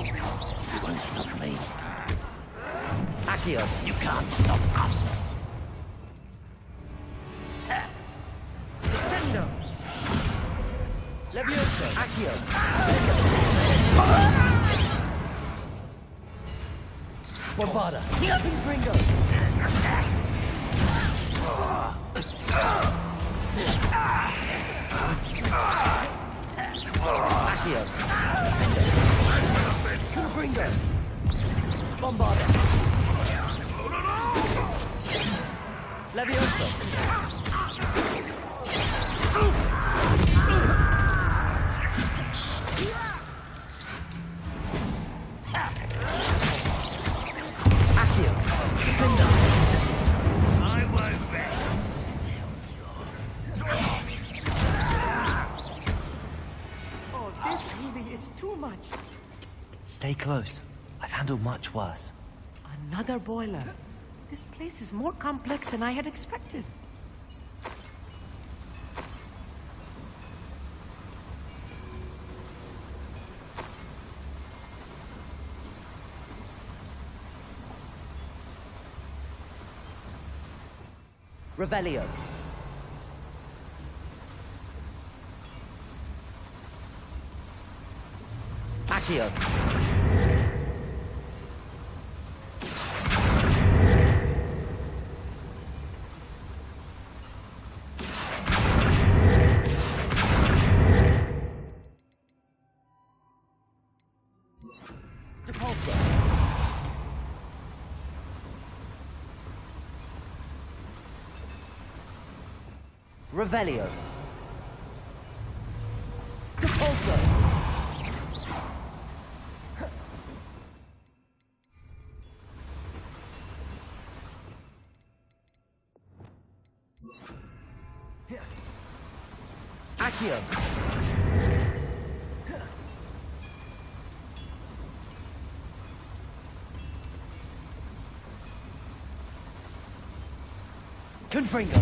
You won't stop me. Accio. You can't stop us. Descendo. Levioso. Accio. Bombarda. Confringo. Accio. Confringo. Bombarda. Levioso. Accio. Defender. I won't rest until you're Oh, this really is too much. Stay close. I've handled much worse. Another boiler. This place is more complex than I had expected. Revelio. Accio. Depulso. Revelio. Depulso. Accio. Confringo.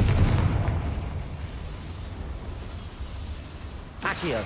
Accio.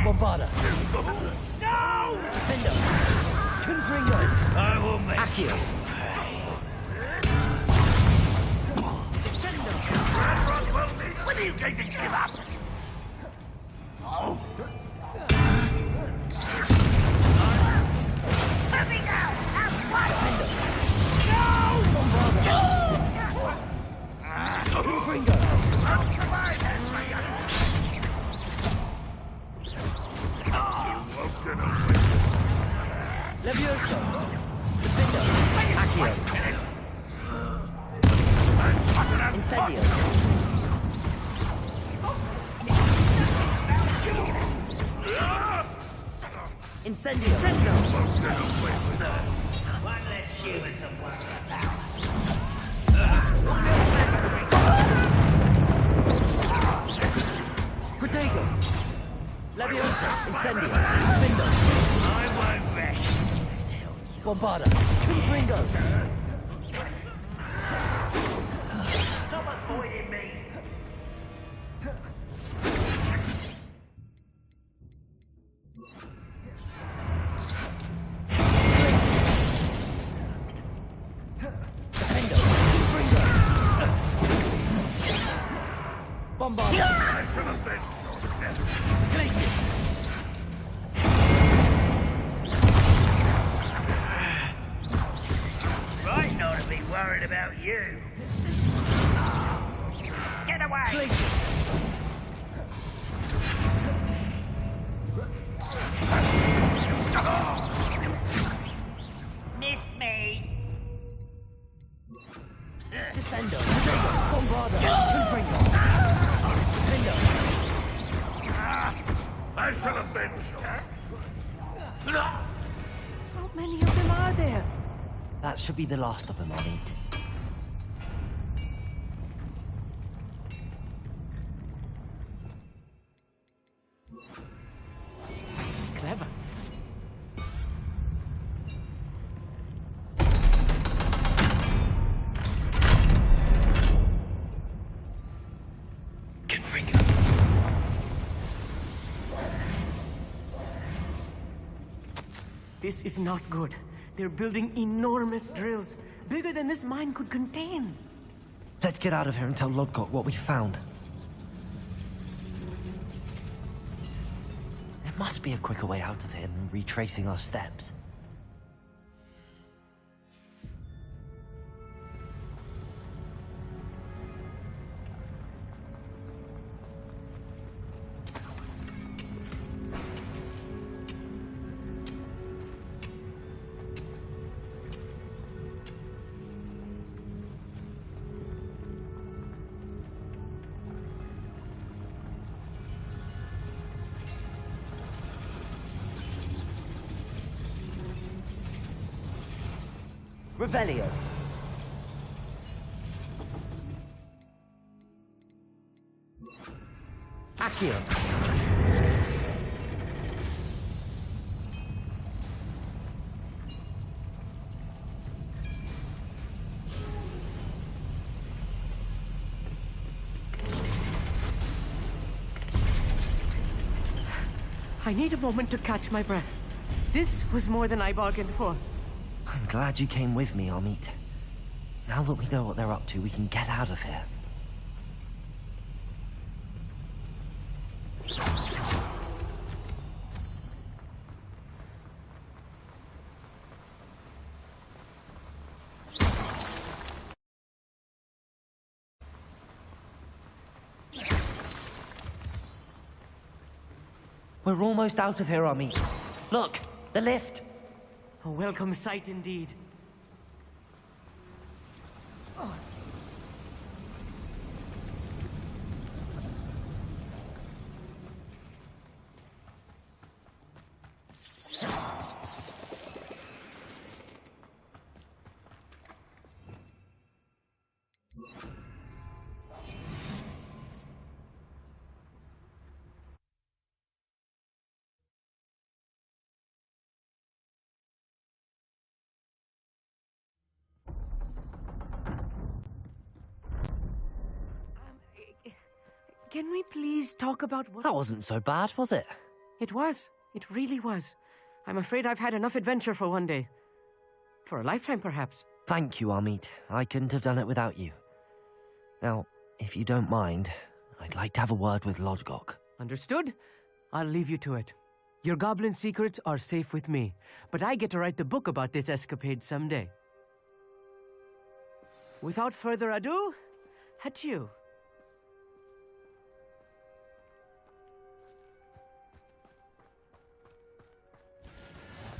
Bombarda. No! Defender. Confringo. I will make Accio. you pay. When are you going to give up? Oh. Let me go! Have fun! No! Confringo. I'll survive this, my young. Levioso. Defender. Accio. Incendio. Incendio. One less human to worry about. Protego. Levioso. Incendio. Defender. I won't rest until you... Bombarda. Confringo. Stop avoiding me! Defender. Confringo. Bombarda. I should have been... Glacius. Right not to be worried about you. places! Missed me. Descendo, Bombarda, Confringo. Defendo. I shall avenge you. How many of them are there? That should be the last of them, I'll eat. Clever. Confringo. This is not good. They're building enormous drills, bigger than this mine could contain. Let's get out of here and tell Lodgok what we found. There must be a quicker way out of here than retracing our steps. Revelio. Accio. I need a moment to catch my breath. This was more than I bargained for. I'm glad you came with me, Amit. Now that we know what they're up to, we can get out of here. We're almost out of here, Amit. Look, the lift. A welcome sight indeed. Can we please talk about what... That wasn't so bad, was it? It was. It really was. I'm afraid I've had enough adventure for one day. For a lifetime, perhaps. Thank you, Amit. I couldn't have done it without you. Now, if you don't mind, I'd like to have a word with Lodgok. Understood? I'll leave you to it. Your goblin secrets are safe with me, but I get to write the book about this escapade someday. Without further ado, adieu.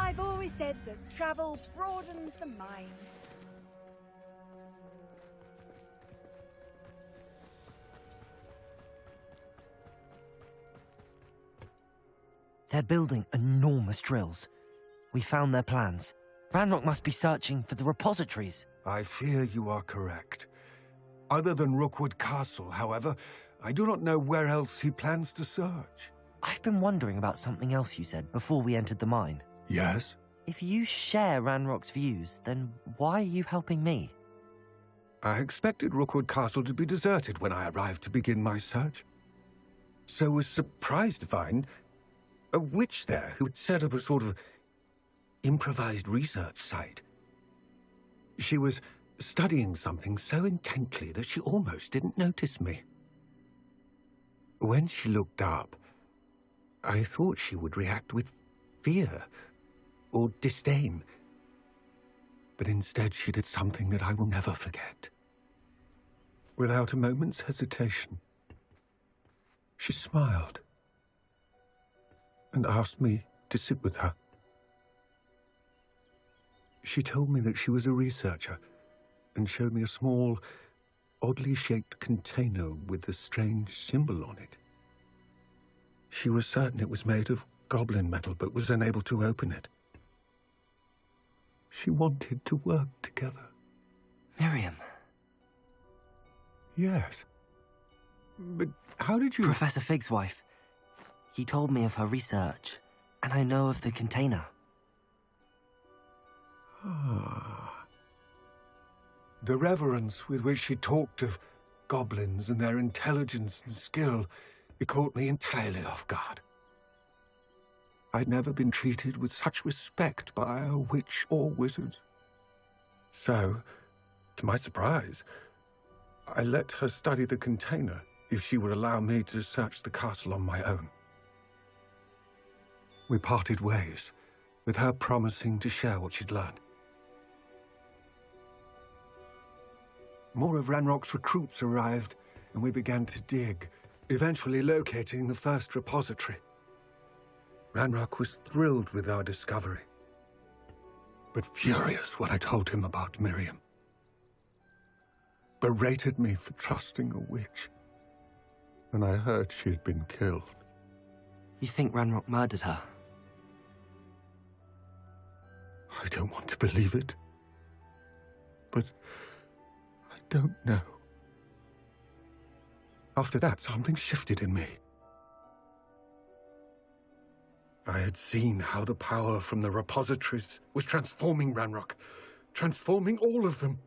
I've always said that travel broadens the mind. They're building enormous drills. We found their plans. Ranrock must be searching for the repositories. I fear you are correct. Other than Rookwood Castle, however, I do not know where else he plans to search. I've been wondering about something else you said before we entered the mine. Yes? If you share Ranrock's views, then why are you helping me? I expected Rookwood Castle to be deserted when I arrived to begin my search. So was surprised to find a witch there who had set up a sort of improvised research site. She was studying something so intently that she almost didn't notice me. When she looked up, I thought she would react with fear or disdain. But instead she did something that I will never forget. Without a moment's hesitation, She smiled and asked me to sit with her. She told me that she was a researcher and showed me a small, oddly shaped container with a strange symbol on it. She was certain it was made of goblin metal, but was unable to open it. She wanted to work together. Miriam. Yes. But how did you... Professor Fig's wife. He told me of her research, and I know of the container. Ah. The reverence with which she talked of goblins and their intelligence and skill, it caught me entirely off guard. I'd never been treated with such respect by a witch or wizard. So, to my surprise, I let her study the container if she would allow me to search the castle on my own. We parted ways, with her promising to share what she'd learned. More of Ranrock's recruits arrived, and we began to dig, eventually locating the first repository. Ranrock was thrilled with our discovery, but furious when I told him about Miriam. Berated me for trusting a witch when I heard she had been killed. You think Ranrock murdered her? I don't want to believe it, but I don't know. After that, something shifted in me. I had seen how the power from the repositories was transforming Ranrock, transforming all of them.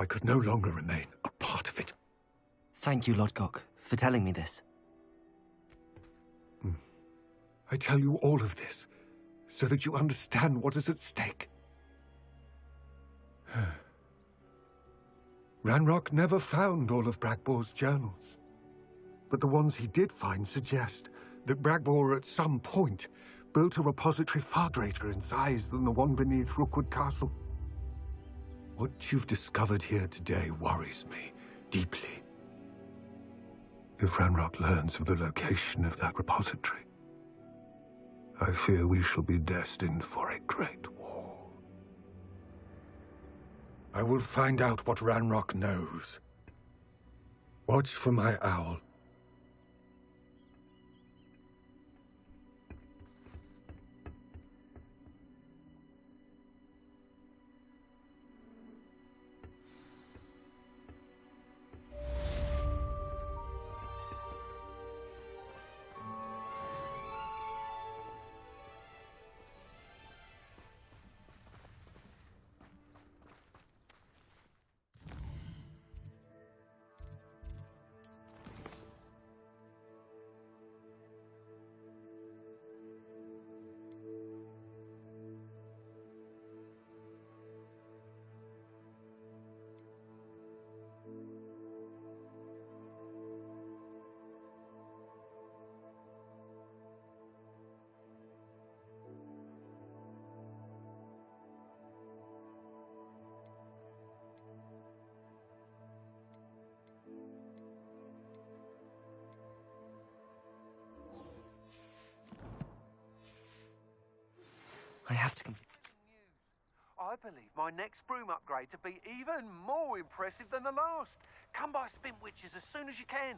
I could no longer remain a part of it. Thank you, Lodgok, for telling me this. I tell you all of this so that you understand what is at stake. Ranrock never found all of Bragbor's journals, but the ones he did find suggest that Bragbor at some point built a repository far greater in size than the one beneath Rookwood Castle. What you've discovered here today worries me deeply. If Ranrock learns of the location of that repository, I fear we shall be destined for a great war. I will find out what Ranrock knows. Watch for my owl. I have to complete. I believe my next broom upgrade to be even more impressive than the last. Come by Spin Witches as soon as you can.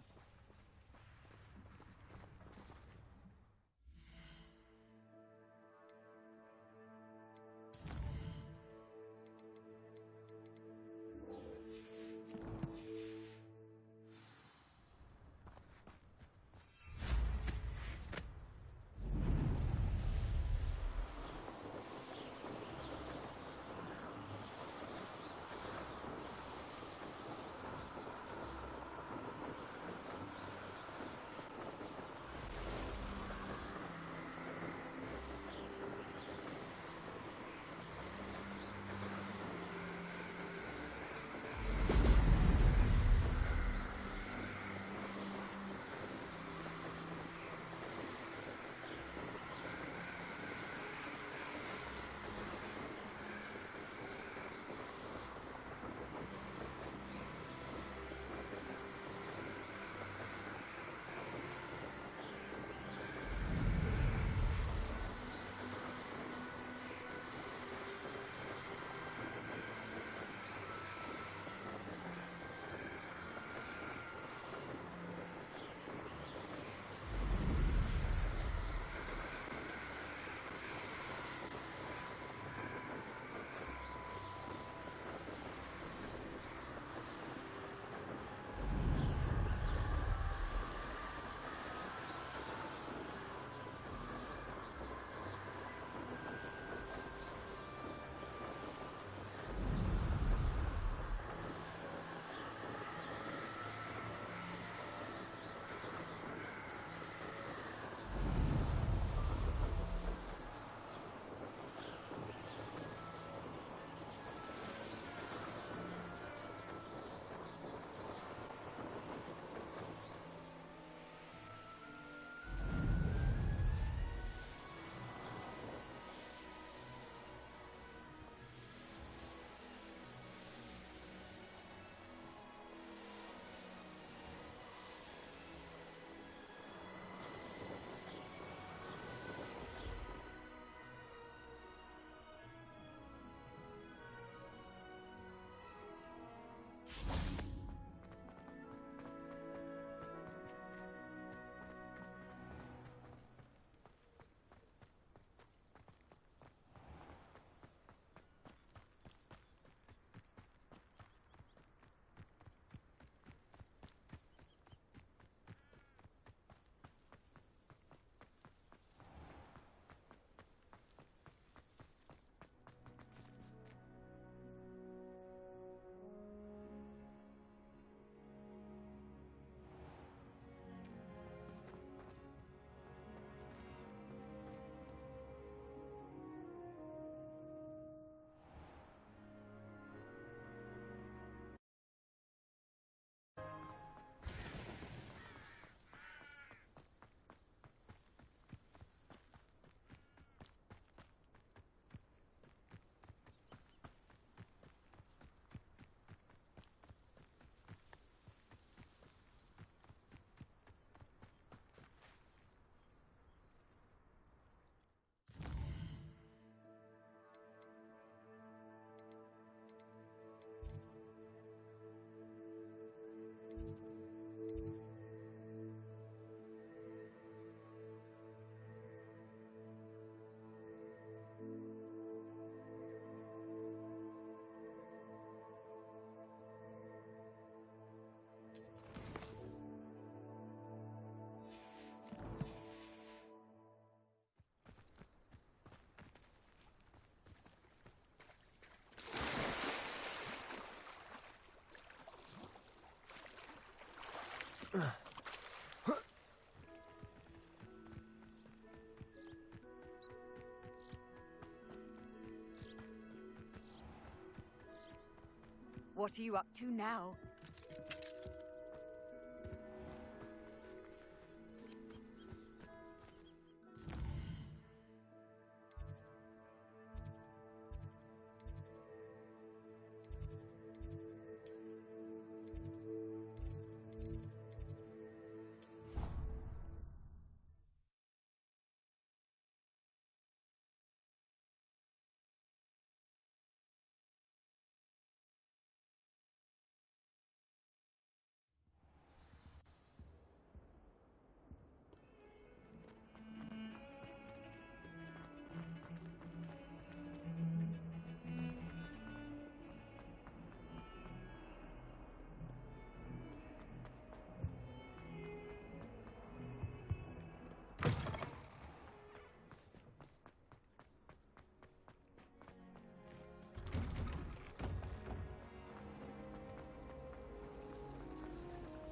What are you up to now?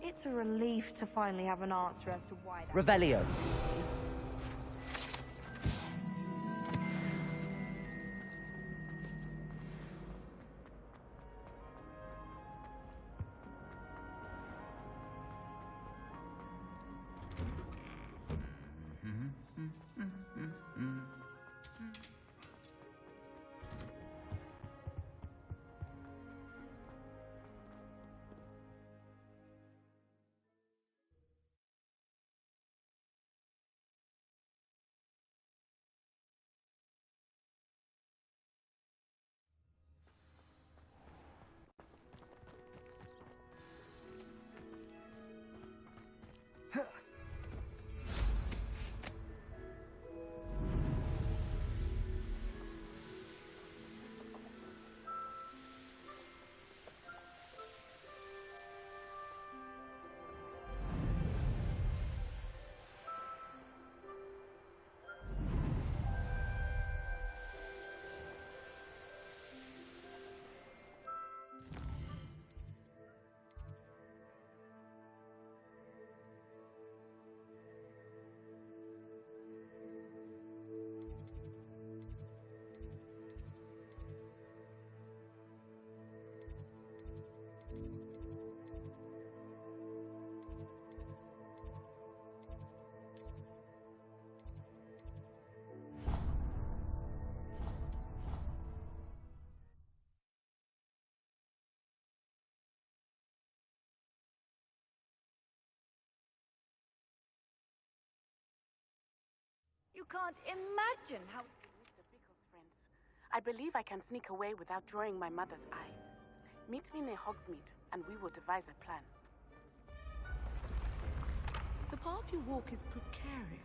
It's a relief to finally have an answer as to why that... Revelio. You can't imagine how... Mr. Bickle's friends. I believe I can sneak away without drawing my mother's eye. Meet me near Hogsmeade. and we will devise a plan. The path you walk is precarious.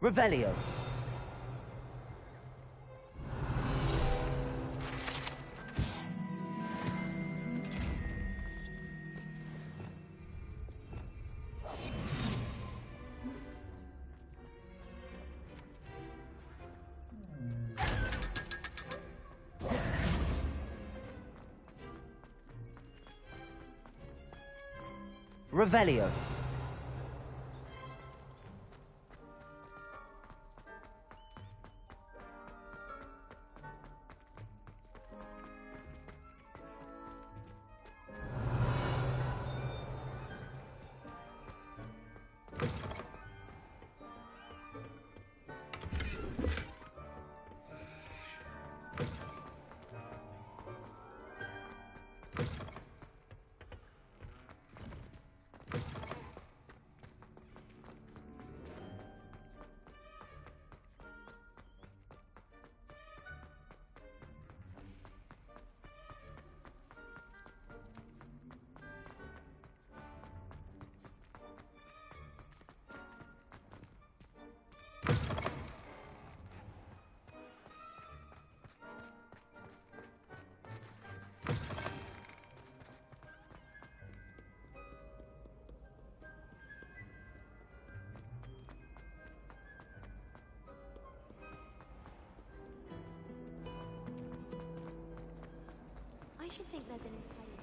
Revelio. Revelio. I should think there's an intelligence.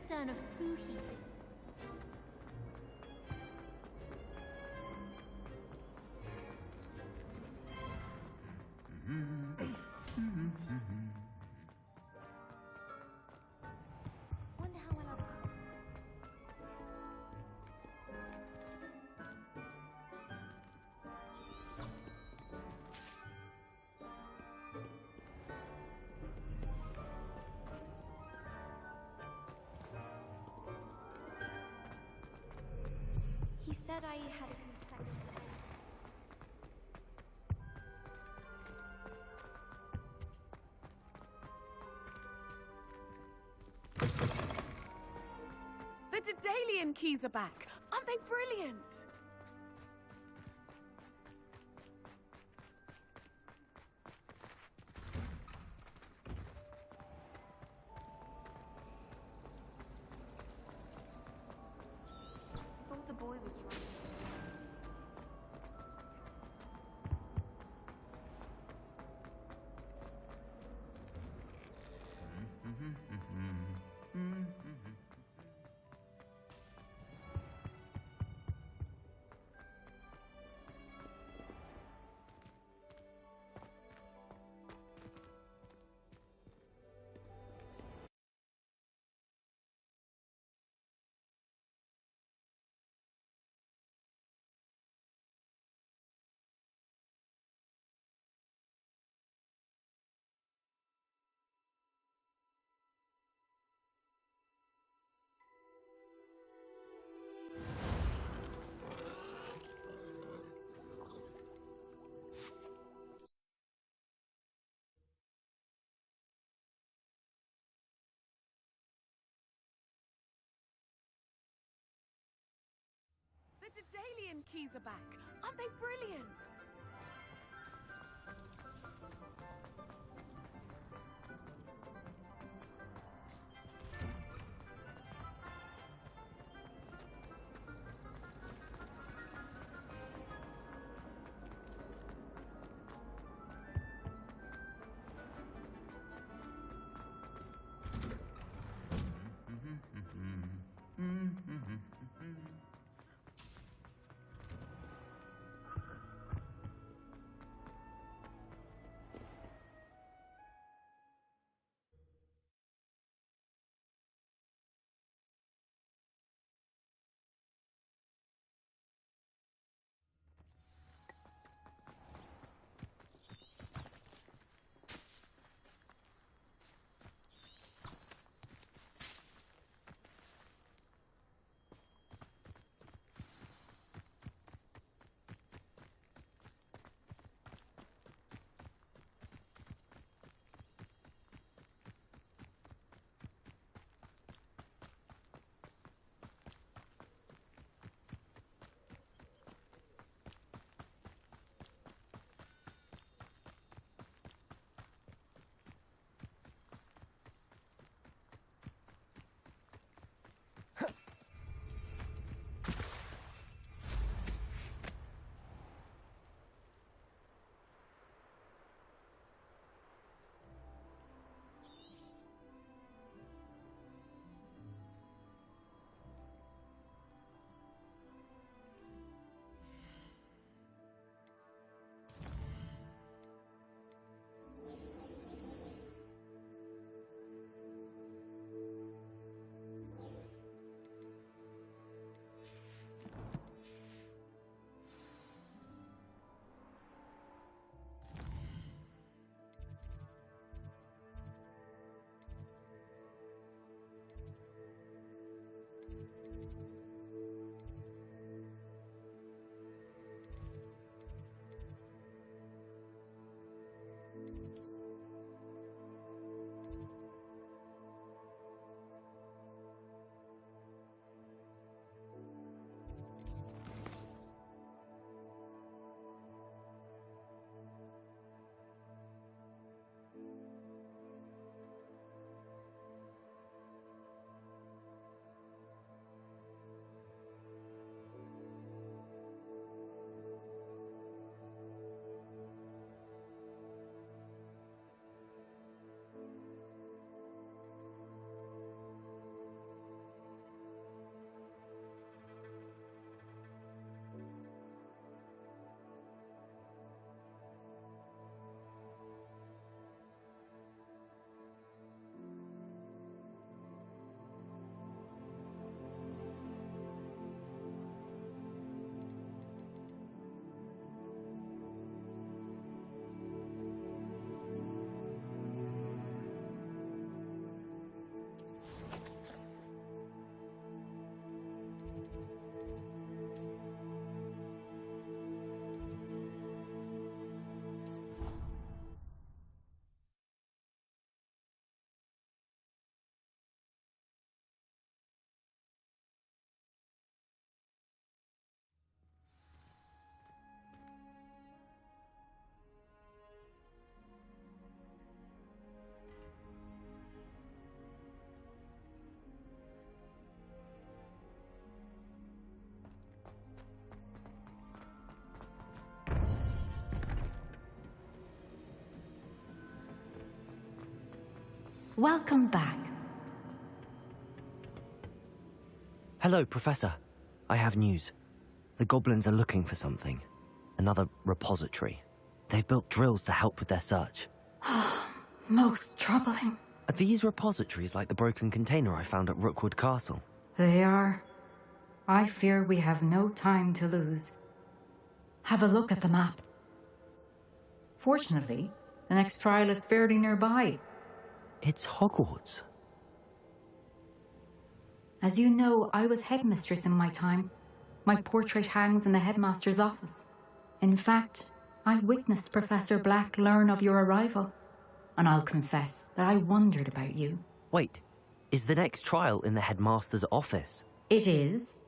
Concern of who he thinks. Wonder how well I'll... He said I had a complex. The Daedalian keys are back. Aren't they brilliant? I thought the boy was right. The Daedalian keys are back. Aren't they brilliant? Welcome back. Hello, Professor. I have news. The goblins are looking for something. Another repository. They've built drills to help with their search. Most troubling. Are these repositories like the broken container I found at Rookwood Castle? They are. I fear we have no time to lose. Have a look at the map. Fortunately, the next trial is fairly nearby. It's Hogwarts. As you know, I was headmistress in my time. My portrait hangs in the headmaster's office. In fact, I witnessed Professor Black learn of your arrival. And I'll confess that I wondered about you. Wait, is the next trial in the headmaster's office? It is.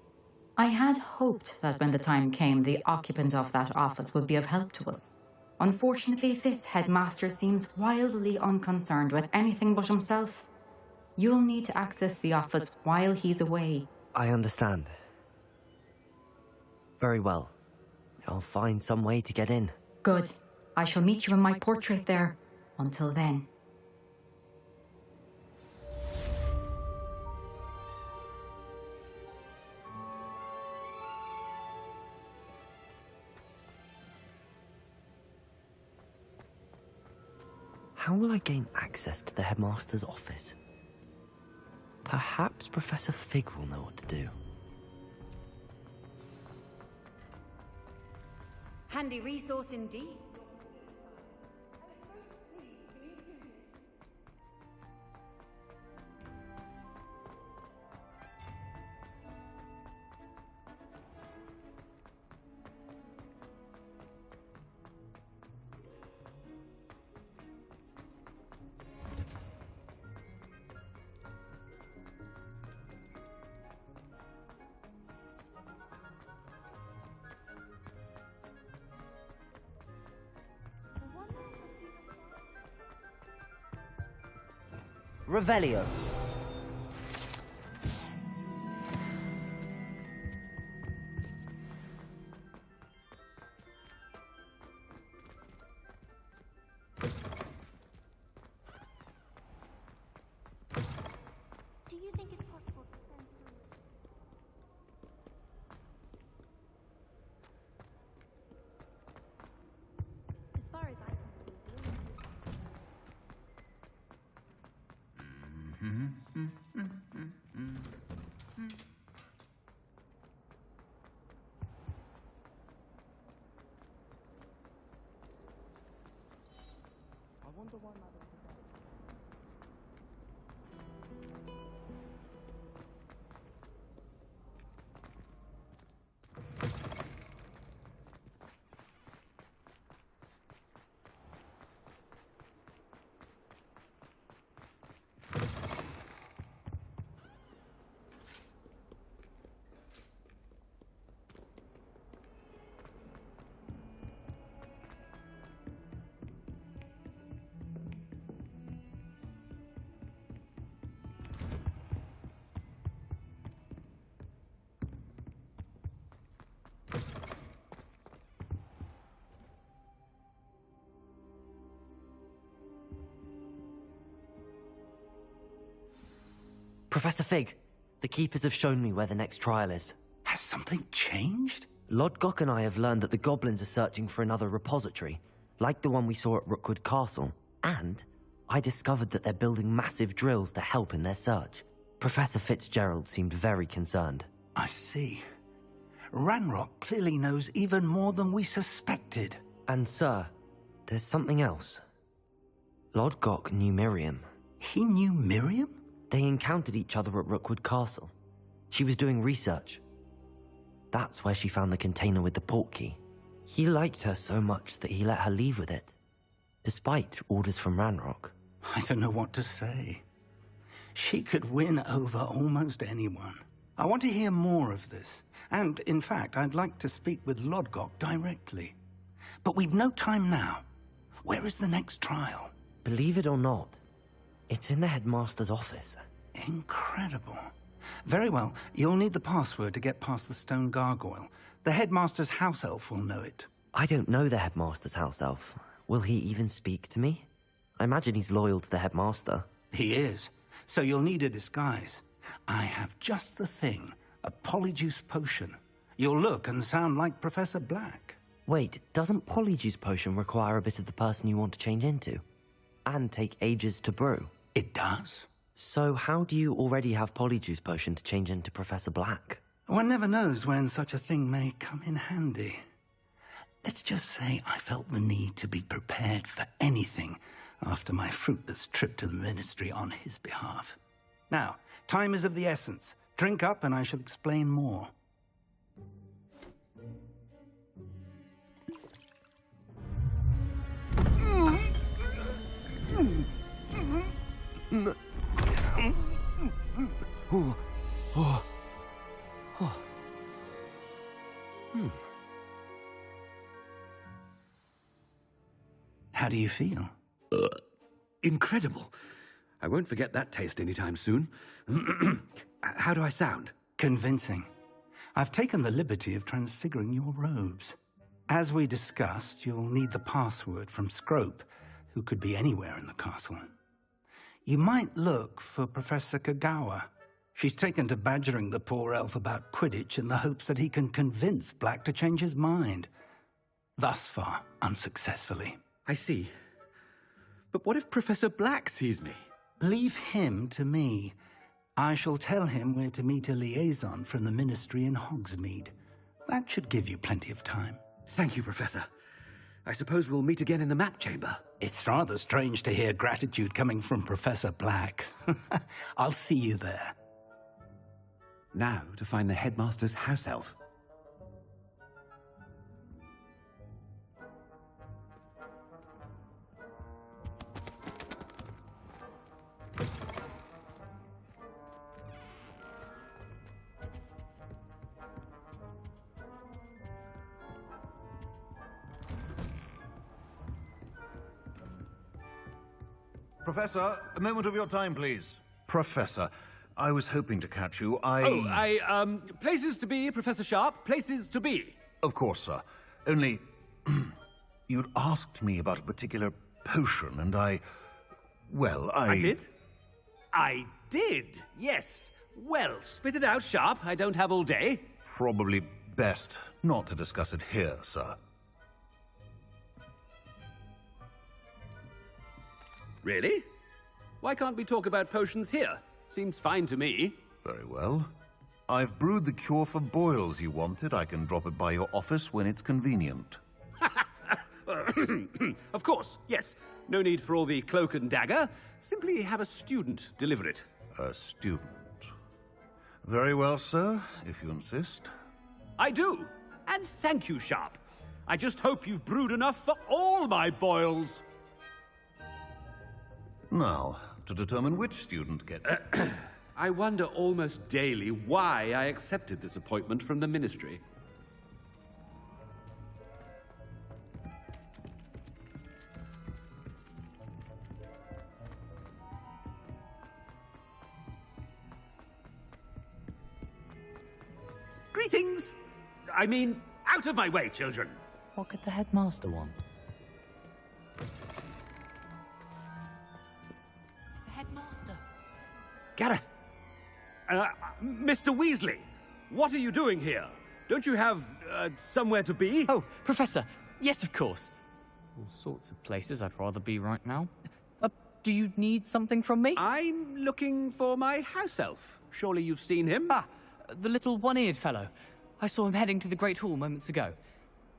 I had hoped that when the time came, the occupant of that office would be of help to us. Unfortunately, this headmaster seems wildly unconcerned with anything but himself. You'll need to access the office while he's away. I understand. Very well. I'll find some way to get in. Good. I shall meet you in my portrait there. Until then. How will I gain access to the headmaster's office? Perhaps Professor Fig will know what to do. Handy resource indeed. Revelio. Do you think it's possible to send through? As far as I can see, the only Professor Fig, the Keepers have shown me where the next trial is. Has something changed? Lodgok and I have learned that the goblins are searching for another repository, like the one we saw at Rookwood Castle. And I discovered that they're building massive drills to help in their search. Professor Fitzgerald seemed very concerned. I see. Ranrock clearly knows even more than we suspected. And sir, there's something else. Lodgok knew Miriam. He knew Miriam? They encountered each other at Rookwood Castle. She was doing research. That's where she found the container with the portkey. He liked her so much that he let her leave with it, despite orders from Ranrock. I don't know what to say. She could win over almost anyone. I want to hear more of this. And, in fact, I'd like to speak with Lodgok directly. But we've no time now. Where is the next trial? Believe it or not, it's in the headmaster's office. Incredible. Very well. You'll need the password to get past the stone gargoyle. The headmaster's house elf will know it. I don't know the headmaster's house elf. Will he even speak to me? I imagine he's loyal to the headmaster. He is. So you'll need a disguise. I have just the thing. A polyjuice potion. You'll look and sound like Professor Black. Wait, doesn't Polyjuice Potion require a bit of the person you want to change into? And take ages to brew? It does. So how do you already have Polyjuice Potion to change into Professor Black? One never knows when such a thing may come in handy. Let's just say I felt the need to be prepared for anything after my fruitless trip to the Ministry on his behalf. Now, time is of the essence. Drink up and I shall explain more. How do you feel? Incredible. I won't forget that taste anytime soon. How do I sound? Convincing. I've taken the liberty of transfiguring your robes. As we discussed, you'll need the password from Scrope, who could be anywhere in the castle. You might look for Professor Kagawa. She's taken to badgering the poor elf about Quidditch in the hopes that he can convince Black to change his mind. Thus far, unsuccessfully. I see. But what if Professor Black sees me? Leave him to me. I shall tell him where to meet a liaison from the Ministry in Hogsmeade. That should give you plenty of time. Thank you, Professor. I suppose we'll meet again in the map chamber. It's rather strange to hear gratitude coming from Professor Black. I'll see you there. Now to find the headmaster's house elf. Professor, a moment of your time, please. Professor, I was hoping to catch you. Places to be, Professor Sharp, places to be. Of course, sir. Only, you'd asked me about a particular potion, and I did? I did, yes. Well, spit it out, Sharp. I don't have all day. Probably best not to discuss it here, sir. Really? Why can't we talk about potions here? Seems fine to me. Very well. I've brewed the cure for boils you wanted. I can drop it by your office when it's convenient. Of course, yes. No need for all the cloak and dagger. Simply have a student deliver it. A student. Very well, sir, if you insist. I do. And thank you, Sharp. I just hope you've brewed enough for all my boils. Now, to determine which student gets it. I wonder almost daily why I accepted this appointment from the Ministry. Greetings! I mean, out of my way, children! What could the headmaster want? Gareth! Mr. Weasley! What are you doing here? Don't you have, somewhere to be? Oh, Professor! Yes, of course. All sorts of places I'd rather be right now. Do you need something from me? I'm looking for my house elf. Surely you've seen him? Ah, the little one-eared fellow. I saw him heading to the Great Hall moments ago.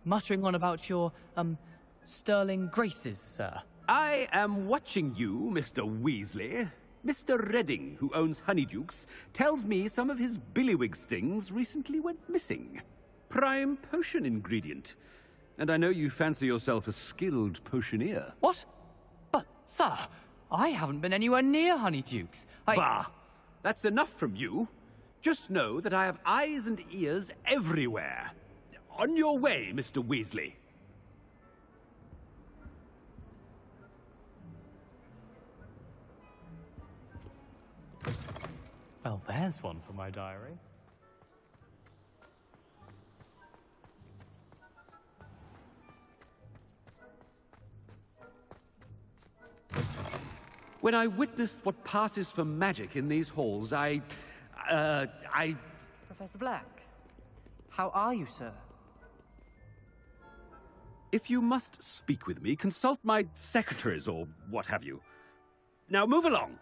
Muttering on about your, sterling graces, sir. I am watching you, Mr. Weasley. Mr. Redding, who owns Honeydukes, tells me some of his billywig stings recently went missing. Prime potion ingredient. And I know you fancy yourself a skilled potioneer. What? But, sir, I haven't been anywhere near Honeydukes. Bah! That's enough from you. Just know that I have eyes and ears everywhere. On your way, Mr. Weasley. Well, there's one for my diary. When I witness what passes for magic in these halls, Professor Black, how are you, sir? If you must speak with me, consult my secretaries or what have you. Now move along.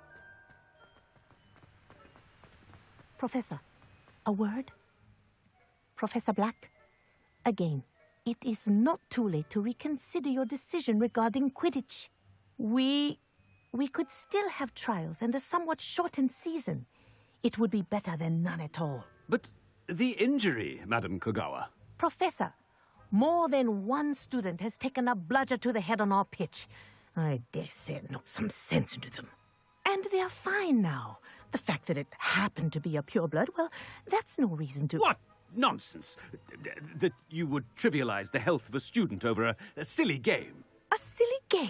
Professor, a word? Professor Black, again, it is not too late to reconsider your decision regarding Quidditch. We could still have trials and a somewhat shortened season. It would be better than none at all. But the injury, Madam Kogawa. Professor, more than one student has taken a bludger to the head on our pitch. I dare say it knocked some sense into them. And they're fine now. The fact that it happened to be a pureblood, well, that's no reason to... What nonsense! That you would trivialize the health of a student over a silly game. A silly game?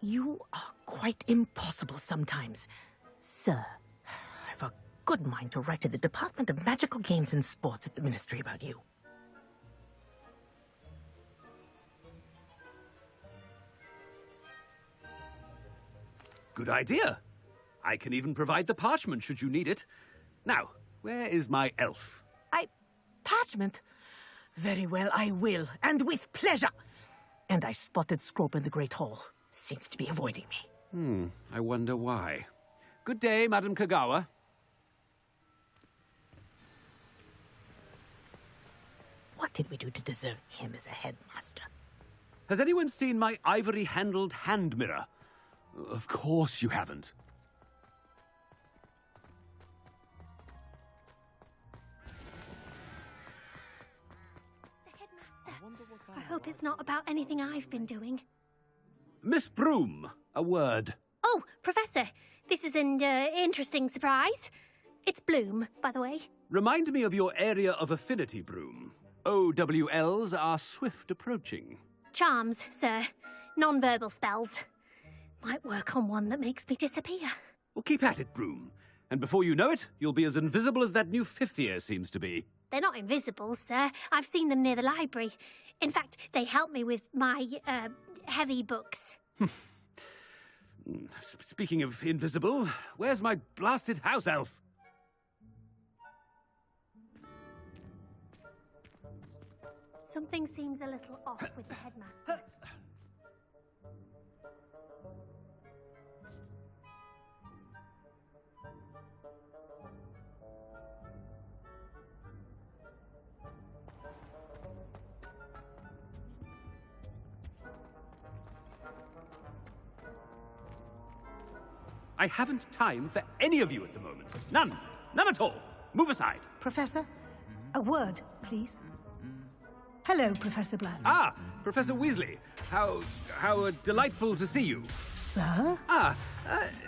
You are quite impossible sometimes. Sir, I've a good mind to write to the Department of Magical Games and Sports at the Ministry about you. Good idea. I can even provide the parchment should you need it. Now, where is my elf? Parchment? Very well, I will, and with pleasure. And I spotted Scrope in the Great Hall. Seems to be avoiding me. I wonder why. Good day, Madam Kogawa. What did we do to deserve him as a headmaster? Has anyone seen my ivory-handled hand mirror? Of course you haven't. I hope it's not about anything I've been doing. Miss Broom, a word. Oh, Professor, this is an interesting surprise. It's Bloom, by the way. Remind me of your area of affinity, Broom. OWLs are swift approaching. Charms, sir. Non-verbal spells. Might work on one that makes me disappear. Well, keep at it, Broom. And before you know it, you'll be as invisible as that new fifth year seems to be. They're not invisible, sir. I've seen them near the library. In fact, they help me with my, heavy books. Speaking of invisible, where's my blasted house elf? Something seems a little off with the headmaster. I haven't time for any of you at the moment. None. None at all. Move aside. Professor, a word, please. Hello, Professor Black. Ah, Professor Weasley. How delightful to see you. Sir?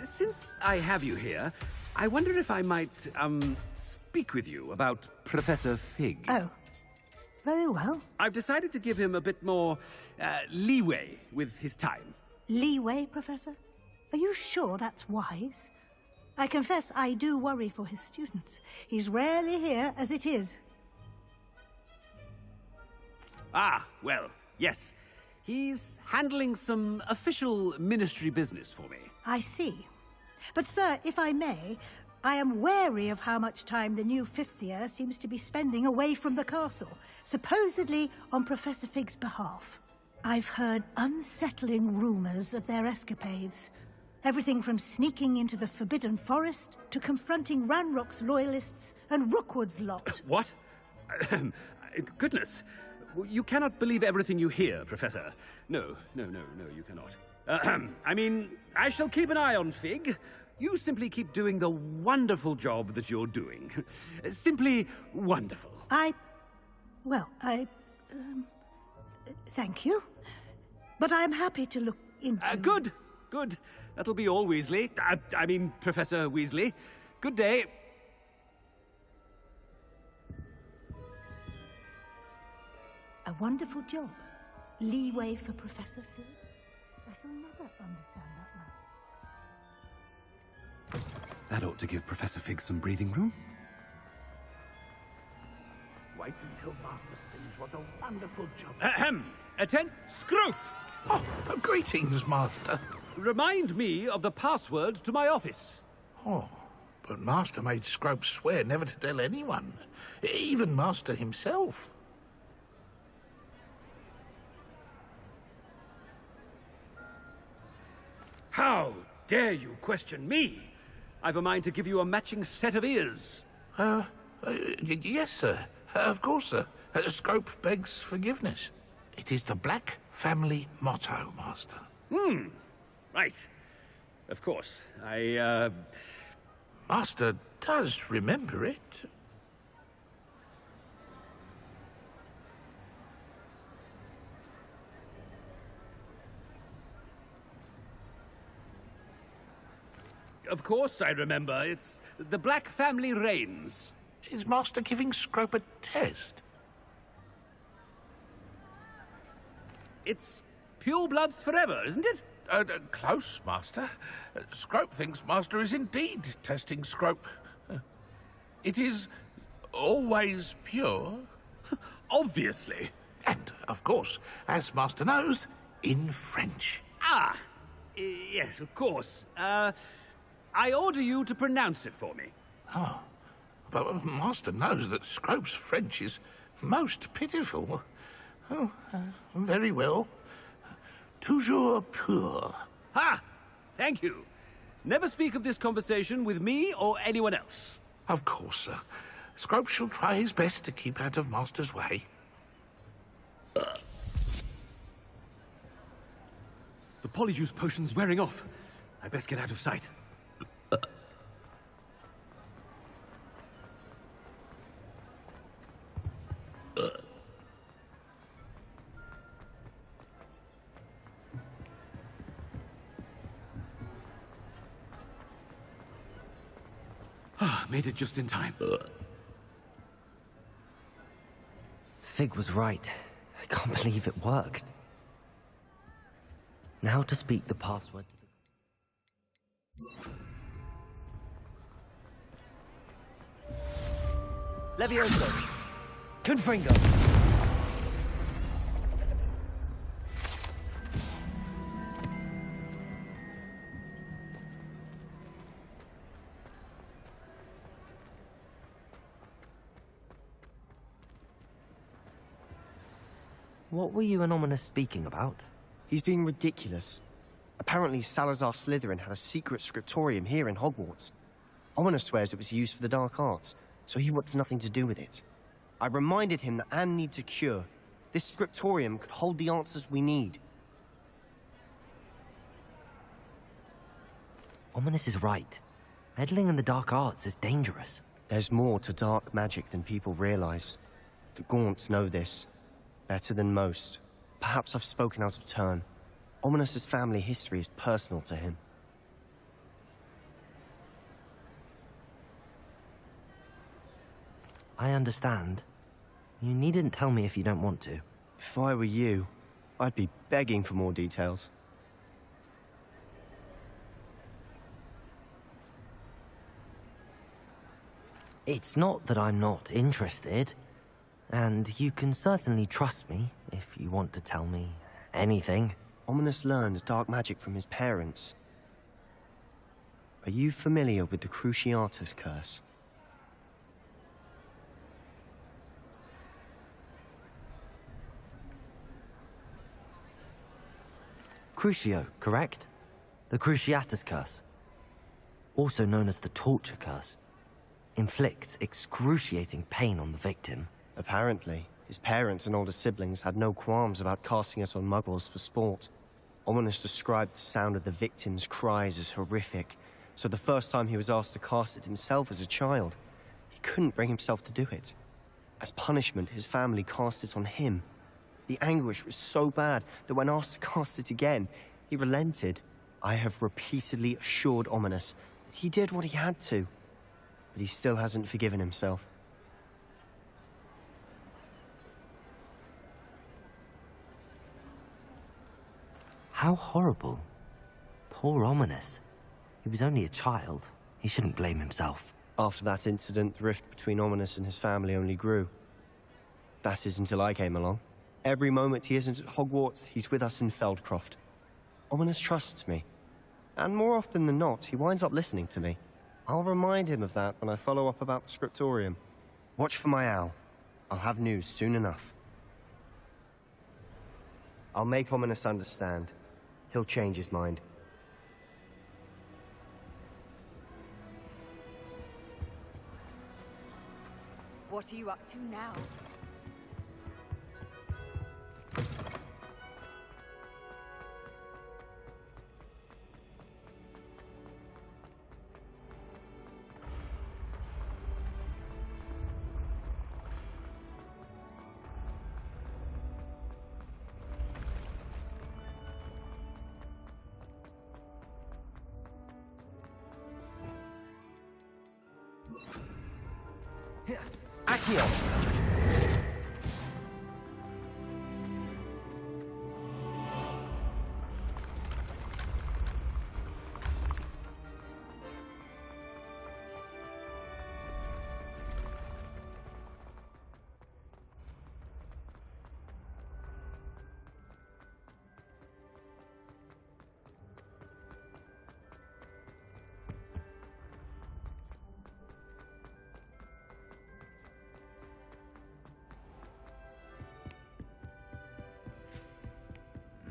Since I have you here, I wonder if I might, speak with you about Professor Fig. Oh, very well. I've decided to give him a bit more, leeway with his time. Leeway, Professor? Are you sure that's wise? I confess I do worry for his students. He's rarely here as it is. Ah, well, yes. He's handling some official ministry business for me. I see. But, sir, if I may, I am wary of how much time the new fifth year seems to be spending away from the castle, supposedly on Professor Fig's behalf. I've heard unsettling rumors of their escapades. Everything from sneaking into the Forbidden Forest to confronting Ranrock's loyalists and Rookwood's lot. What? Goodness. You cannot believe everything you hear, Professor. No, you cannot. I mean, I shall keep an eye on Fig. You simply keep doing the wonderful job that you're doing. Simply wonderful. Thank you. But I'm happy to look into... Good. That'll be all, Weasley. I mean, Professor Weasley. Good day. A wonderful job. Leeway for Professor Fig. I shall never understand that man. That ought to give Professor Fig some breathing room. Wait until Master Spins was a wonderful job. Ahem! Attend, Scrope! Oh, greetings, Master. Remind me of the password to my office. Oh, but Master made Scrope swear never to tell anyone, even Master himself. How dare you question me? I've a mind to give you a matching set of ears. Yes, sir. Of course, sir. Scrope begs forgiveness. It is the Black family motto, Master. Right. Of course. Master does remember it. Of course I remember. It's the Black family reigns. Is Master giving Scrope a test? It's pure bloods forever, isn't it? Close, Master. Scrope thinks Master is indeed testing Scrope. It is always pure. Obviously. And, of course, as Master knows, in French. Ah! Yes, of course. I order you to pronounce it for me. Oh, but Master knows that Scrope's French is most pitiful. Oh, very well. Toujours pur. Ha! Thank you. Never speak of this conversation with me or anyone else. Of course, sir. Scrope shall try his best to keep out of Master's way. The polyjuice potion's wearing off. I best get out of sight. Made it just in time. Fig was right. I can't believe it worked. Now to speak the password to the... Levioso! Confringo! What were you and Ominous speaking about? He's being ridiculous. Apparently Salazar Slytherin had a secret scriptorium here in Hogwarts. Ominous swears it was used for the dark arts, so he wants nothing to do with it. I reminded him that Anne needs a cure. This scriptorium could hold the answers we need. Ominous is right. Meddling in the dark arts is dangerous. There's more to dark magic than people realize. The Gaunts know this. Better than most. Perhaps I've spoken out of turn. Ominous's family history is personal to him. I understand. You needn't tell me if you don't want to. If I were you, I'd be begging for more details. It's not that I'm not interested. And you can certainly trust me if you want to tell me anything. Ominous learned dark magic from his parents. Are you familiar with the Cruciatus curse? Crucio, correct? The Cruciatus curse. Also known as the torture curse. Inflicts excruciating pain on the victim. Apparently, his parents and older siblings had no qualms about casting it on muggles for sport. Ominous described the sound of the victim's cries as horrific, so the first time he was asked to cast it himself as a child, he couldn't bring himself to do it. As punishment, his family cast it on him. The anguish was so bad that when asked to cast it again, he relented. I have repeatedly assured Ominous that he did what he had to, but he still hasn't forgiven himself. How horrible. Poor Ominous. He was only a child. He shouldn't blame himself. After that incident, the rift between Ominous and his family only grew. That is until I came along. Every moment he isn't at Hogwarts, he's with us in Feldcroft. Ominous trusts me. And more often than not, he winds up listening to me. I'll remind him of that when I follow up about the scriptorium. Watch for my owl. I'll have news soon enough. I'll make Ominous understand. He'll change his mind. What are you up to now? Accio!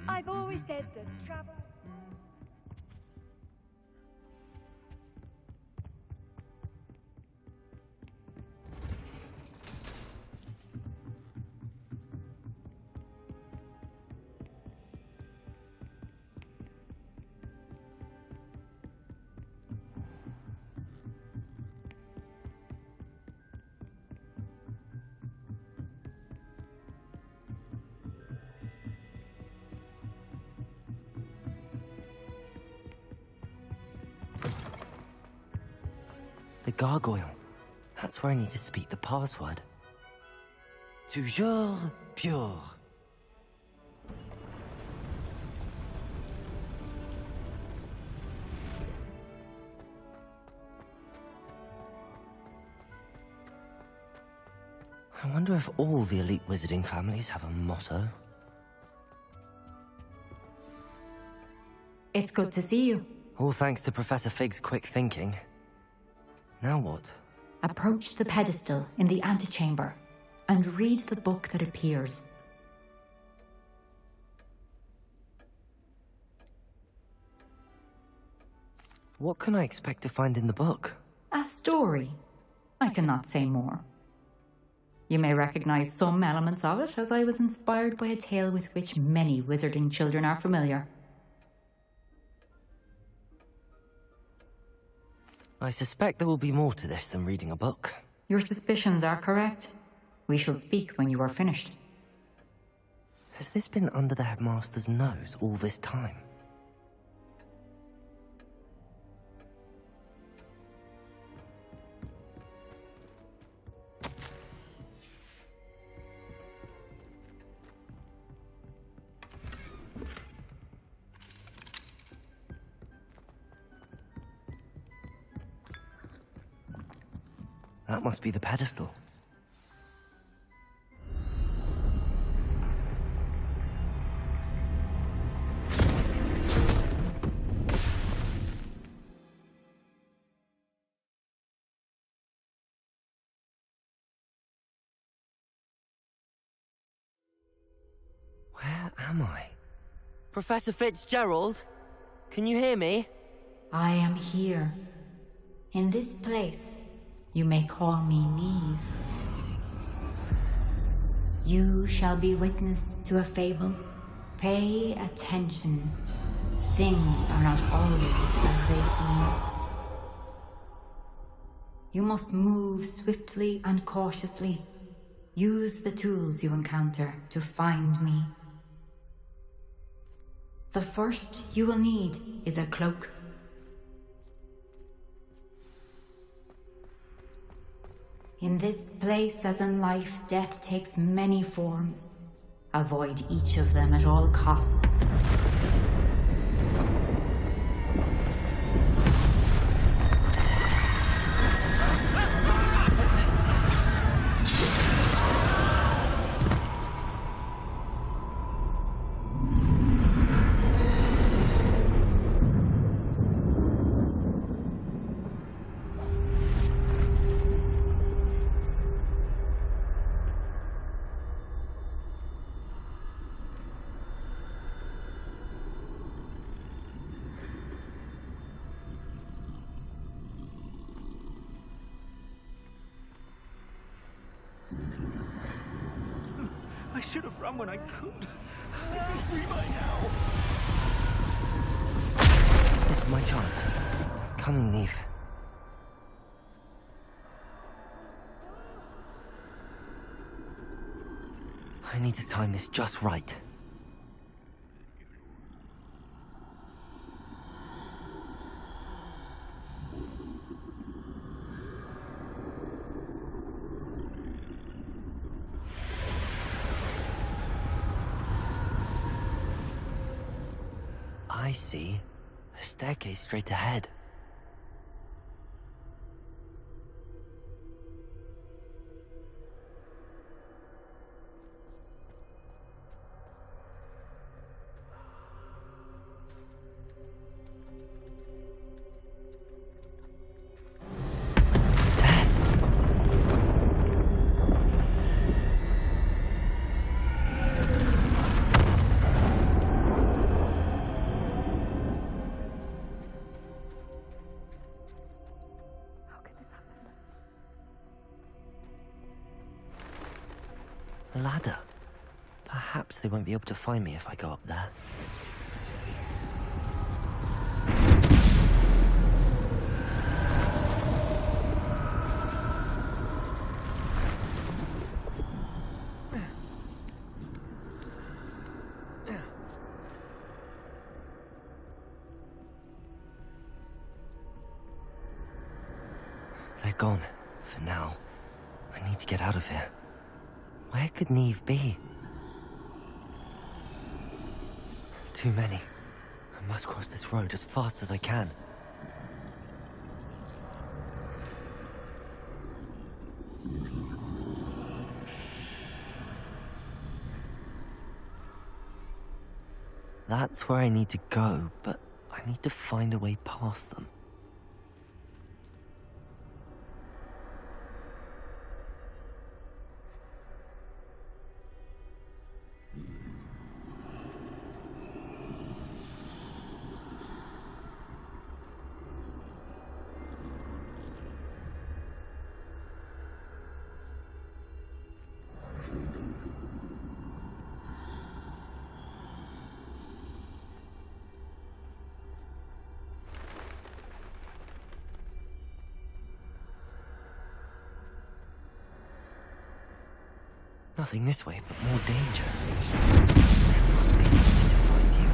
I've always said that travel... The gargoyle. That's where I need to speak the password. Toujours pure. I wonder if all the elite wizarding families have a motto. It's good to see you. All thanks to Professor Fig's quick thinking. Now what? Approach the pedestal in the antechamber and read the book that appears. What can I expect to find in the book? A story. I cannot say more. You may recognize some elements of it, as I was inspired by a tale with which many wizarding children are familiar. I suspect there will be more to this than reading a book. Your suspicions are correct. We shall speak when you are finished. Has this been under the headmaster's nose all this time? That must be the pedestal. Where am I? Professor Fitzgerald? Can you hear me? I am here. In this place. You may call me Neve. You shall be witness to a fable. Pay attention. Things are not always as they seem. You must move swiftly and cautiously. Use the tools you encounter to find me. The first you will need is a cloak. In this place, as in life, death takes many forms. Avoid each of them at all costs. I should have run when I could. I'd be free by now. This is my chance. Come in, Neve. I need to time this just right. I see. A staircase straight ahead. A ladder. Perhaps they won't be able to find me if I go up there. They're gone, for now. I need to get out of here. Where could Neve be? Too many. I must cross this road as fast as I can. That's where I need to go, but I need to find a way past them. Nothing this way, but more danger. There must be a way to find you.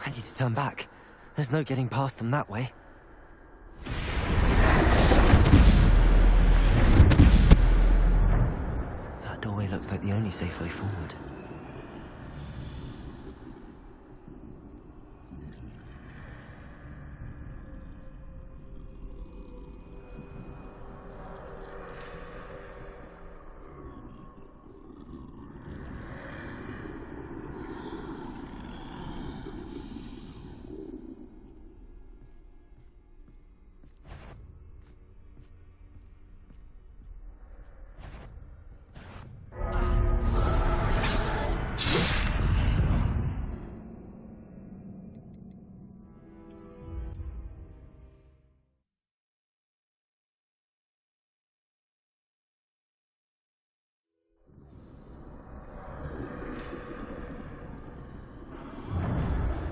I need to turn back. There's no getting past them that way. That doorway looks like the only safe way forward.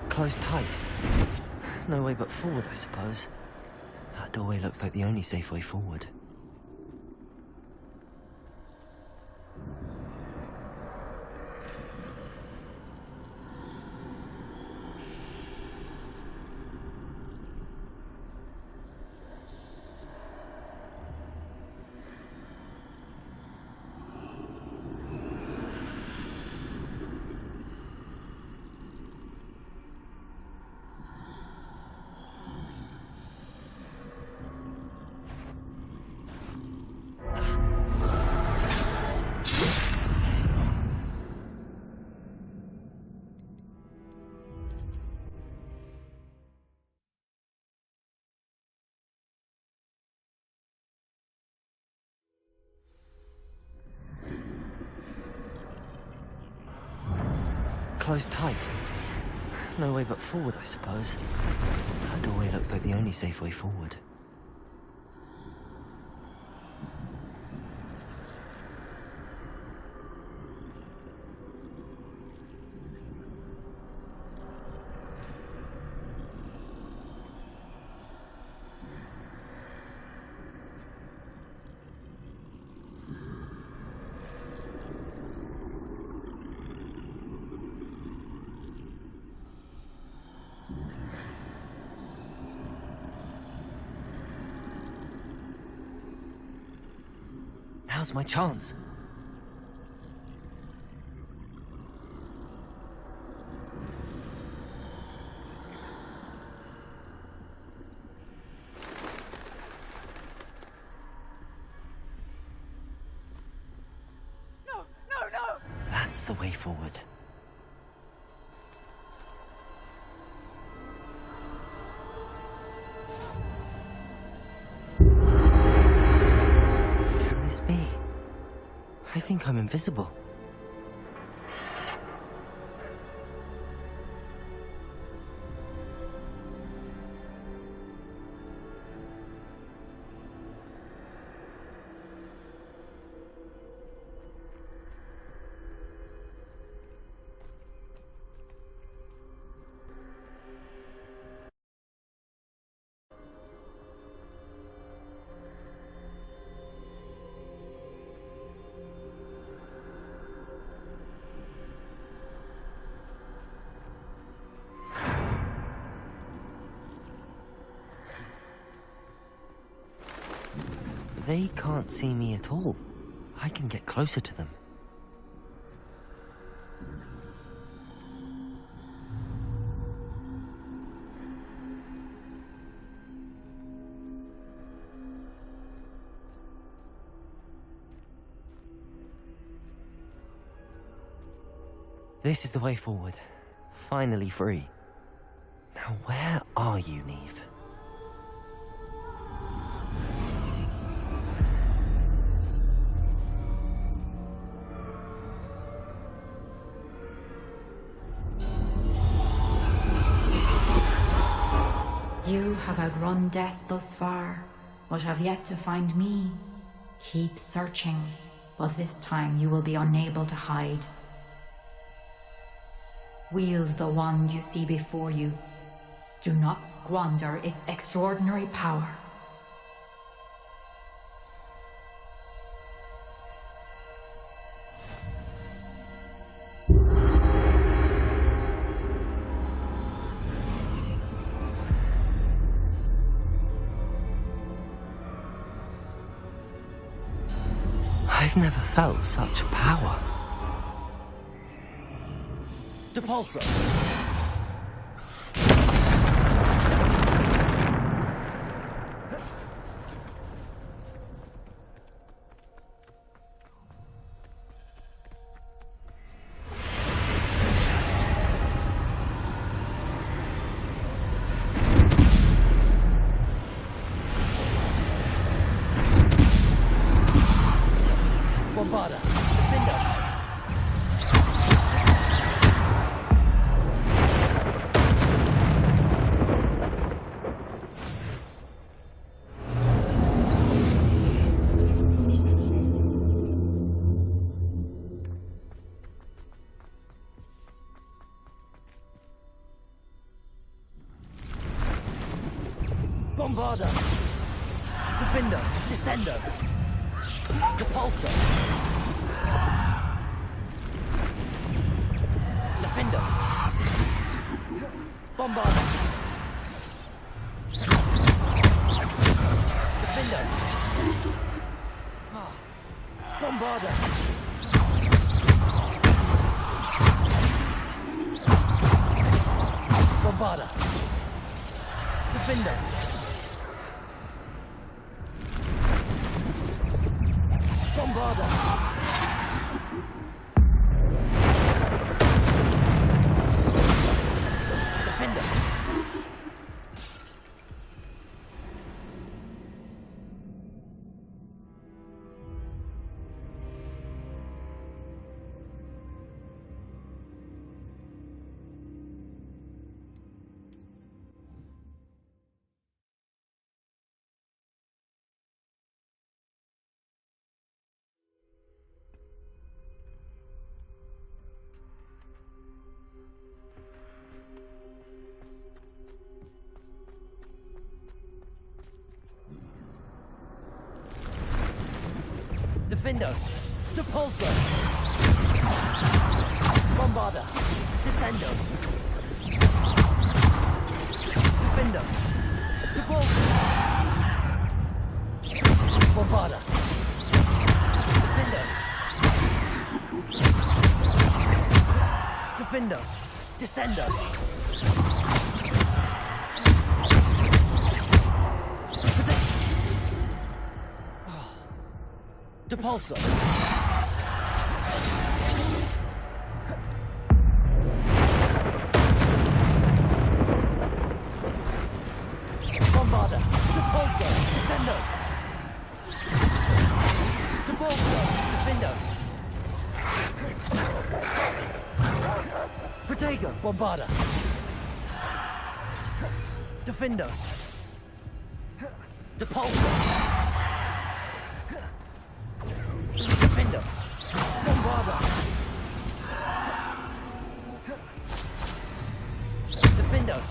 Closed tight. No way but forward, I suppose. That doorway looks like the only safe way forward. Closed tight. No way but forward, I suppose. That doorway looks like the only safe way forward. Now's my chance. No, no, no! That's the way forward. Carries me. I think I'm invisible. They can't see me at all. I can get closer to them. This is the way forward. Finally free. Now where are you, Neve? You have outrun death thus far, but have yet to find me. Keep searching, but this time you will be unable to hide. Wield the wand you see before you. Do not squander its extraordinary power. I've never felt such power. Depulso! Bombada! Defender! Bombarda! Defender! Descender! Depulso! Defender! Bombarda! Defender! Bombarda! Bombarda! Defender! Bombarda! Defender! Defender! Depulso! Bombarda! Descendo! Defender! Depulso! Bombarda! Defender. Descender. Depulsor. Bombarder. Depulsor. Descender. Depulsor. Defender. Protego. Bombarder. Defender. Depulsor. Defender. Bombarder. Defender.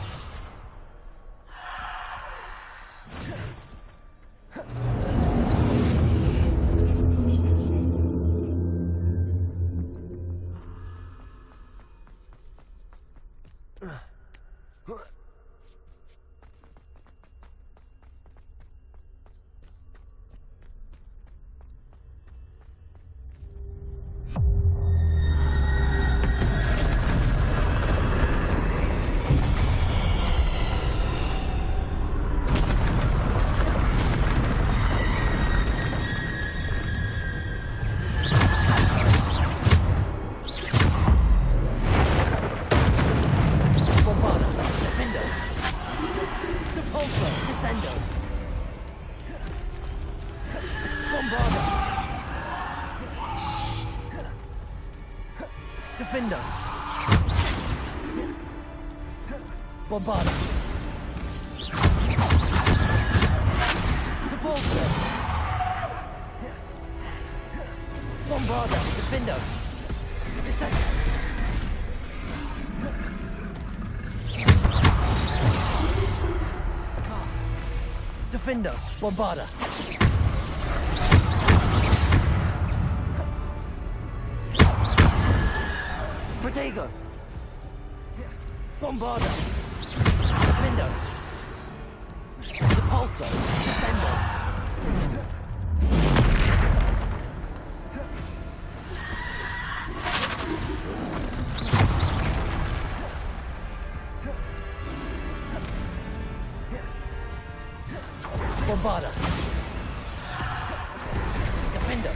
Defender. Bombarder. Depulsor. Bombarder. Defender. Descender. Defender. Bombarder. Protego. Bombarder. Defender. Depulsor. Descender. Bombarder. Defender.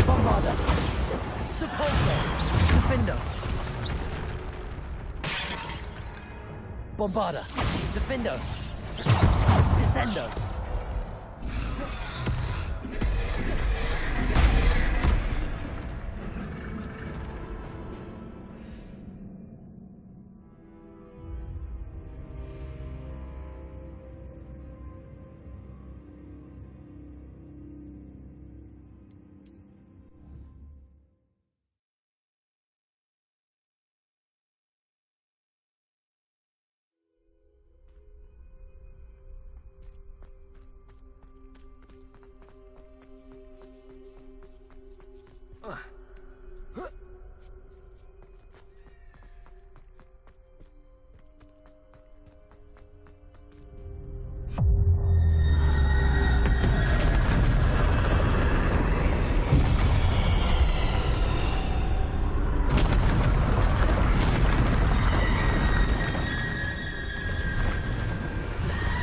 Bombarder. Depulsor. Defender. Bombarder. Defender. Descender.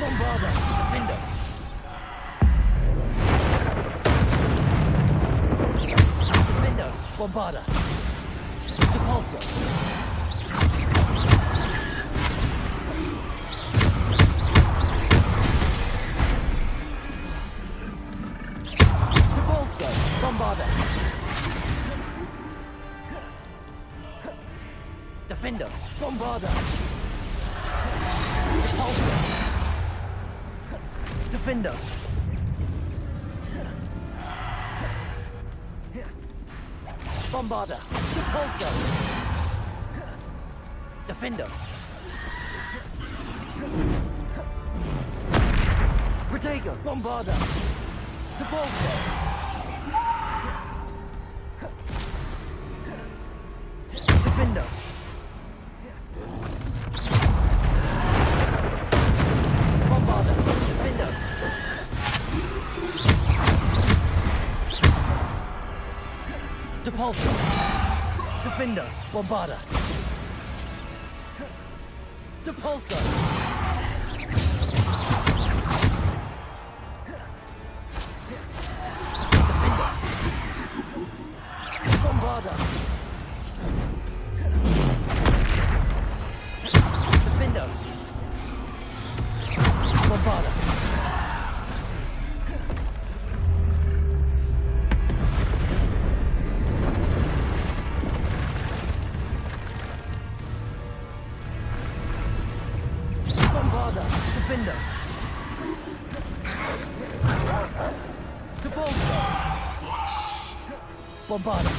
Bombarder. Defender. Defender. Bombarder. Depulsor. Depulsor. Bombarder. Defender. Bombarder. Depulsor. Defender. Bombarder. Depulsor. Defender. Protego. Bombarder. Depulsor. Defender. Bombarder. Defender. Depulso. Defender. Bombarda. Depulso. Defender. Bombarda. Defender. Bombarda. Bombarda. Defender. Depulso. Bombarda.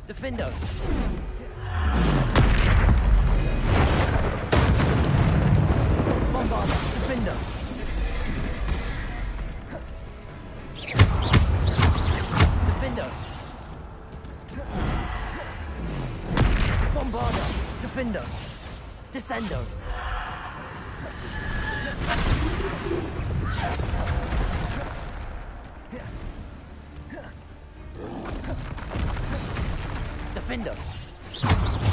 Defender. Bombarda. Defender. Defender. Bombarda. Defender. Descendo. Defender.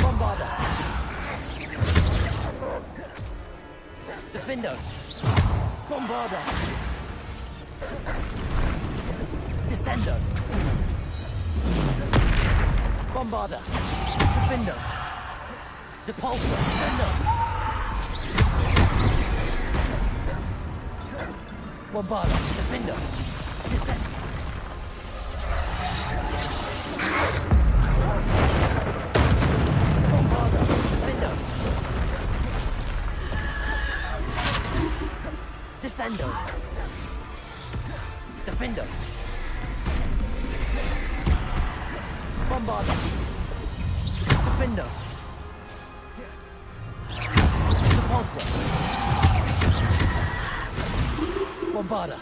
Bombarda. Defender. Bombarda. Descendo. Bombarda. Defender. Depulso. Descendo. Bombarda. Defender. Descend. Bombarda. Defender. Descendo. Defender. Bombarda. Defender. Depulso. Bombarda.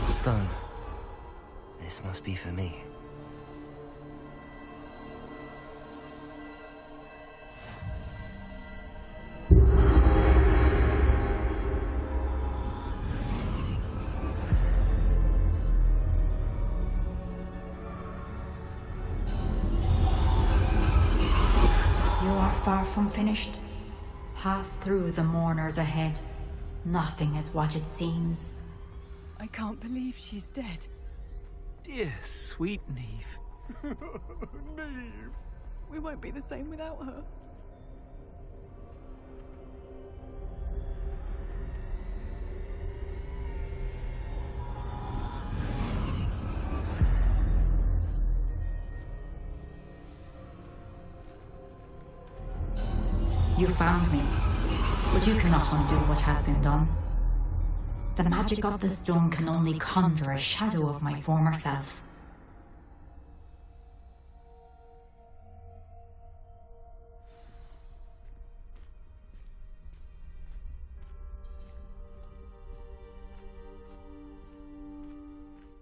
Stone. This must be for me. You are far from finished. Pass through the mourners ahead. Nothing is what it seems. I can't believe she's dead. Dear, sweet Neve. Neve. We won't be the same without her. You found me, but you cannot undo what has been done. The magic of the stone can only conjure a shadow of my former self.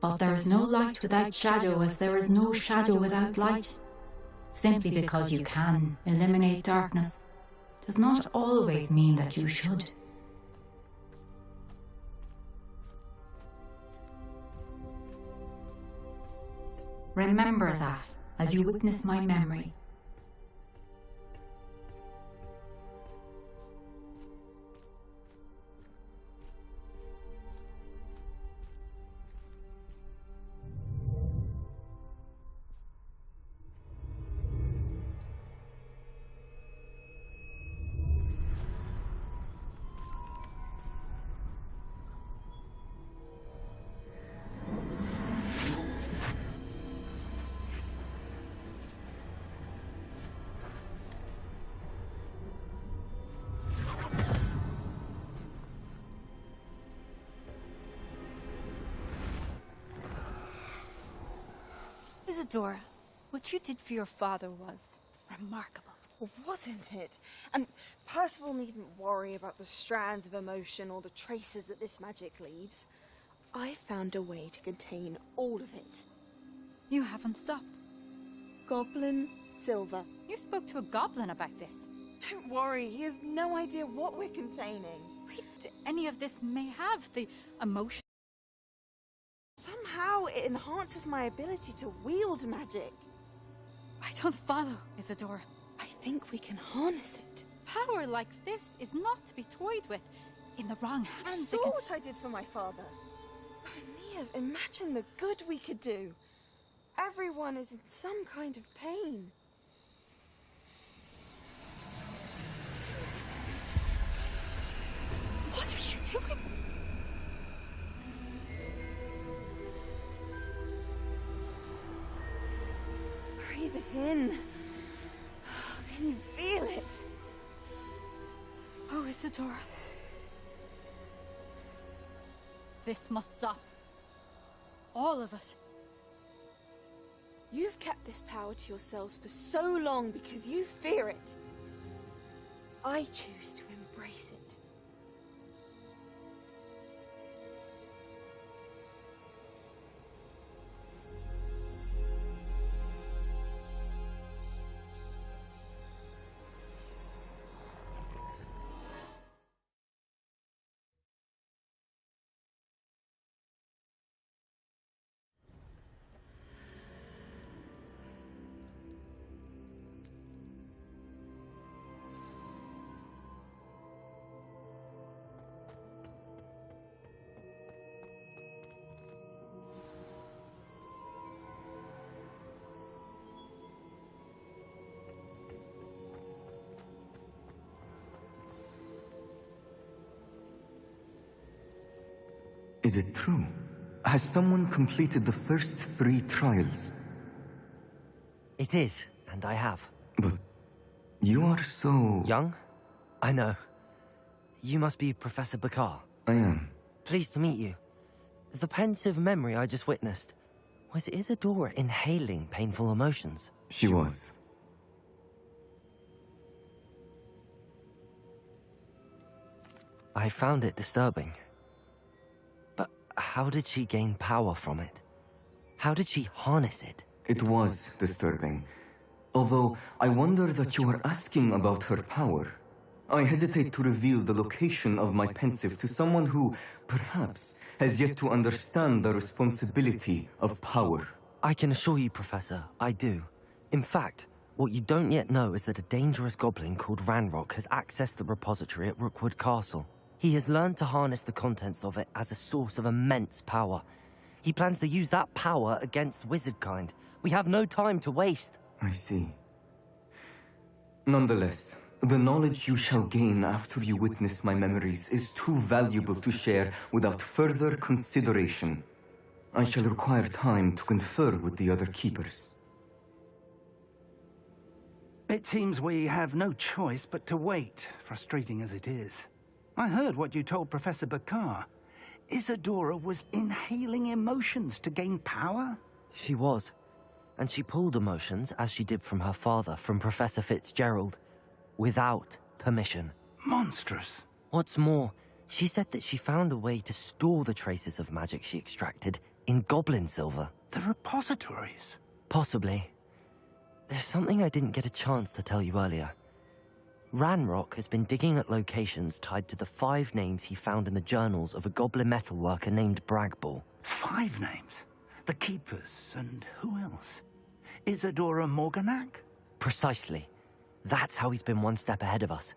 But there is no light without shadow, as there is no shadow without light. Simply because you can eliminate darkness does not always mean that you should. Remember that as you witness my memory. Isadora, what you did for your father was remarkable. Well, wasn't it? And Percival needn't worry about the strands of emotion or the traces that this magic leaves. I found a way to contain all of it. You haven't stopped. Goblin Silver. You spoke to a goblin about this. Don't worry, he has no idea what we're containing. Wait, any of this may have the emotion. Somehow it enhances my ability to wield magic. I don't follow, Isadora. I think we can harness it. Power like this is not to be toyed with. In the wrong You hands, saw what I did for my father. Oh, Neve, imagine the good we could do. Everyone is in some kind of pain. What are you doing? Breathe it in. Can you feel it? Oh, Isadora. This must stop. All of it. You've kept this power to yourselves for so long because you fear it. I choose to embrace it. Is it true? Has someone completed the first 3 trials? It is, and I have. But you are so... Young? I know. You must be Professor Bakar. I am. Pleased to meet you. The pensive memory I just witnessed, was Isadora inhaling painful emotions? She was. I found it disturbing. But how did she gain power from it? How did she harness it? It was disturbing. Although, I wonder that you are asking about her power. I hesitate to reveal the location of my pensive to someone who, perhaps, has yet to understand the responsibility of power. I can assure you, Professor, I do. In fact, what you don't yet know is that a dangerous goblin called Ranrock has accessed the repository at Rookwood Castle. He has learned to harness the contents of it as a source of immense power. He plans to use that power against wizardkind. We have no time to waste. I see. Nonetheless, the knowledge you shall gain after you witness my memories is too valuable to share without further consideration. I shall require time to confer with the other keepers. It seems we have no choice but to wait, frustrating as it is. I heard what you told Professor Bakar. Isadora was inhaling emotions to gain power? She was. And she pulled emotions, as she did from her father, from Professor Fitzgerald, without permission. Monstrous. What's more, she said that she found a way to store the traces of magic she extracted in goblin silver. The repositories? Possibly. There's something I didn't get a chance to tell you earlier. Ranrock has been digging at locations tied to the 5 names he found in the journals of a goblin metalworker named Bragball. 5 names? The Keepers, and who else? Isadora Morganac? Precisely. That's how he's been one step ahead of us.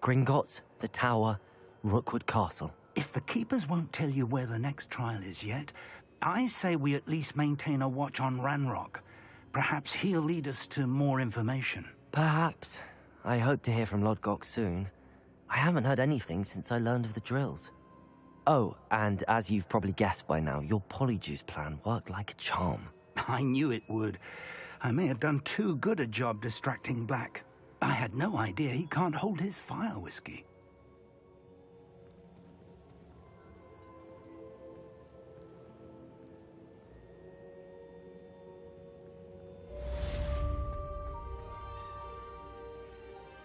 Gringotts, the Tower, Rookwood Castle. If the Keepers won't tell you where the next trial is yet, I say we at least maintain a watch on Ranrock. Perhaps he'll lead us to more information. Perhaps. I hope to hear from Lodgok soon. I haven't heard anything since I learned of the drills. Oh, and as you've probably guessed by now, your polyjuice plan worked like a charm. I knew it would. I may have done too good a job distracting Black. I had no idea he can't hold his fire whiskey.